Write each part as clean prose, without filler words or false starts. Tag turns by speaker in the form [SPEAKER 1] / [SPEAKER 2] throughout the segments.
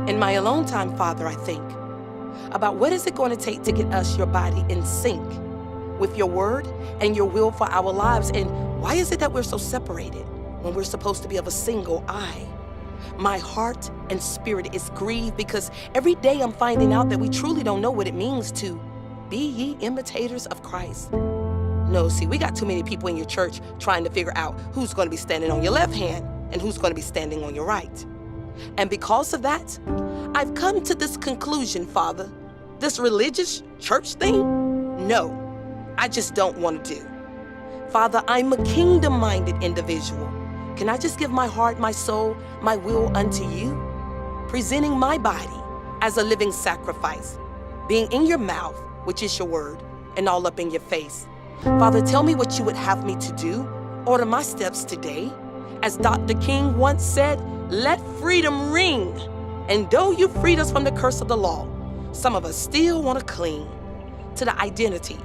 [SPEAKER 1] In my alone time, Father, I think about what is it going to take to get us, your body, in sync with your word and your will for our lives. And why is it that we're so separated when we're supposed to be of a single eye? My heart and spirit is grieved because every day I'm finding out that we truly don't know what it means to be ye imitators of Christ. No, see, we got too many people in your church trying to figure out who's going to be standing on your left hand and who's going to be standing on your right. And because of that, I've come to this conclusion, Father, this religious church thing, no, I just don't want to do. Father, I'm a kingdom-minded individual. Can I just give my heart, my soul, my will unto you? Presenting my body as a living sacrifice, being in your mouth, which is your word, and all up in your face. Father, tell me what you would have me to do. Order my steps today. As Dr. King once said, let freedom ring. And though you freed us from the curse of the law, some of us still want to cling to the identity,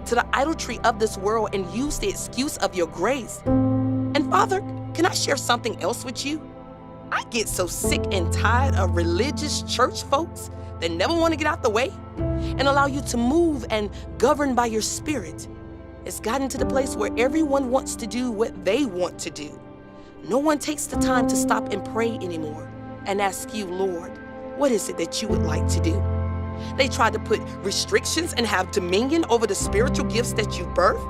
[SPEAKER 1] to the idolatry of this world and use the excuse of your grace. And Father, can I share something else with you? I get so sick and tired of religious church folks that never want to get out the way and allow you to move and govern by your spirit. It's gotten to the place where everyone wants to do what they want to do. No one takes the time to stop and pray anymore and ask you, Lord, what is it that you would like to do? They try to put restrictions and have dominion over the spiritual gifts that you birth.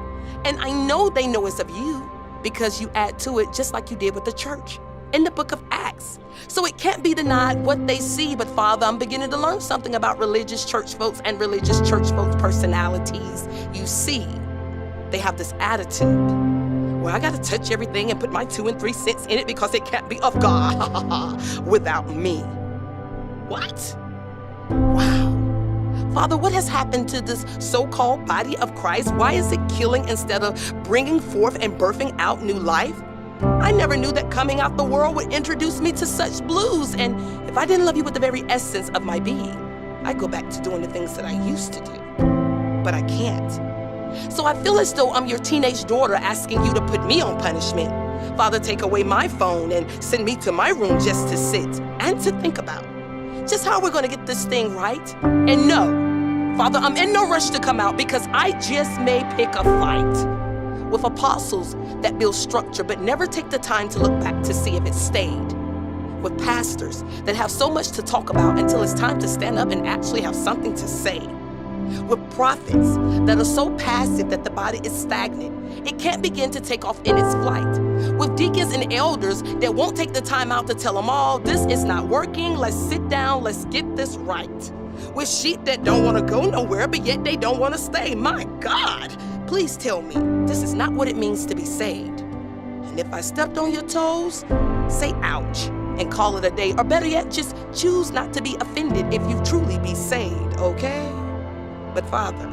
[SPEAKER 1] And I know they know it's of you because you add to it just like you did with the church in the book of Acts. So it can't be denied what they see. But Father, I'm beginning to learn something about religious church folks and religious church folks' personalities. You see, they have this attitude where I got to touch everything and put my 2 and 3 cents in it because it can't be of God without me. What? Wow. Father, what has happened to this so-called body of Christ? Why is it killing instead of bringing forth and birthing out new life? I never knew that coming out the world would introduce me to such blues. And if I didn't love you with the very essence of my being, I'd go back to doing the things that I used to do. But I can't. So I feel as though I'm your teenage daughter asking you to put me on punishment. Father, take away my phone and send me to my room just to sit and to think about just how we're going to get this thing right. And no, Father, I'm in no rush to come out because I just may pick a fight with apostles that build structure but never take the time to look back to see if it stayed. With pastors that have so much to talk about until it's time to stand up and actually have something to say. With prophets that are so passive that the body is stagnant, it can't begin to take off in its flight. With deacons and elders that won't take the time out to tell them all, this is not working, let's sit down, let's get this right. With sheep that don't want to go nowhere, but yet they don't want to stay. My God, please tell me, this is not what it means to be saved. And if I stepped on your toes, say ouch and call it a day. Or better yet, just choose not to be offended if you truly be saved, okay? But Father,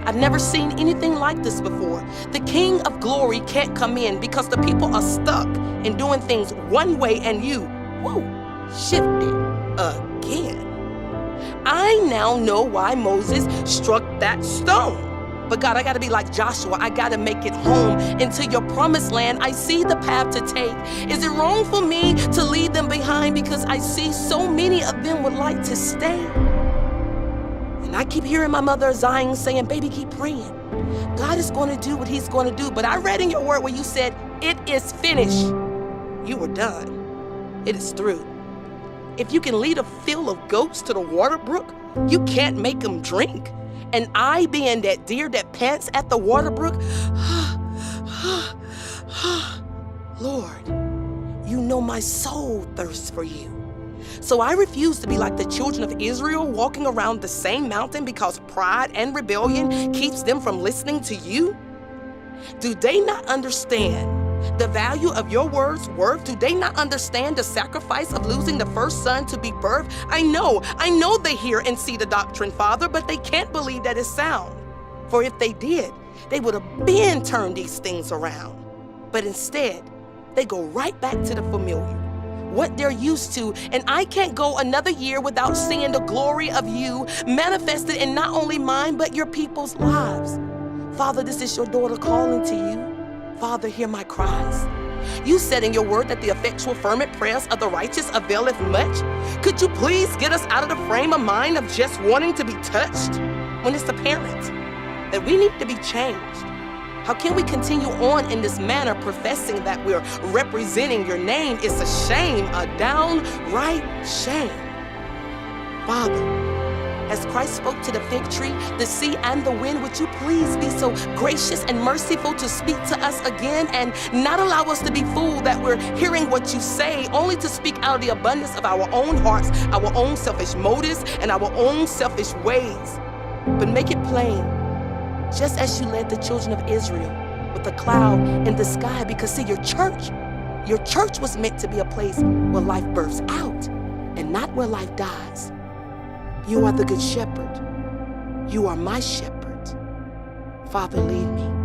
[SPEAKER 1] I've never seen anything like this before. The King of Glory can't come in because the people are stuck in doing things one way and you, shifted again. I now know why Moses struck that stone. But God, I gotta be like Joshua. I gotta make it home into your promised land. I see the path to take. Is it wrong for me to leave them behind because I see so many of them would like to stay? And I keep hearing my mother Zion saying, baby, keep praying. God is going to do what he's going to do. But I read in your word where you said, it is finished. You were done. It is through. If you can lead a field of goats to the water brook, you can't make them drink. And I, being that deer that pants at the water brook, Lord, you know my soul thirsts for you. So I refuse to be like the children of Israel walking around the same mountain because pride and rebellion keeps them from listening to you. Do they not understand the value of your word's worth? Do they not understand the sacrifice of losing the first son to be birthed? I know they hear and see the doctrine, Father, but they can't believe that it's sound. For if they did, they would have been turned these things around. But instead, they go right back to the familiar, what they're used to, and I can't go another year without seeing the glory of you manifested in not only mine, but your people's lives. Father, this is your daughter calling to you. Father, hear my cries. You said in your word that the effectual fervent prayers of the righteous availeth much. Could you please get us out of the frame of mind of just wanting to be touched when it's apparent that we need to be changed? How can we continue on in this manner professing that we're representing your name? It's a shame, a downright shame. Father, as Christ spoke to the fig tree, the sea, and the wind, would you please be so gracious and merciful to speak to us again and not allow us to be fooled that we're hearing what you say only to speak out of the abundance of our own hearts, our own selfish motives, and our own selfish ways. But make it plain, just as you led the children of Israel with a cloud in the sky, because see, your church was meant to be a place where life births out and not where life dies. You are the good shepherd. You are my shepherd. Father, lead me.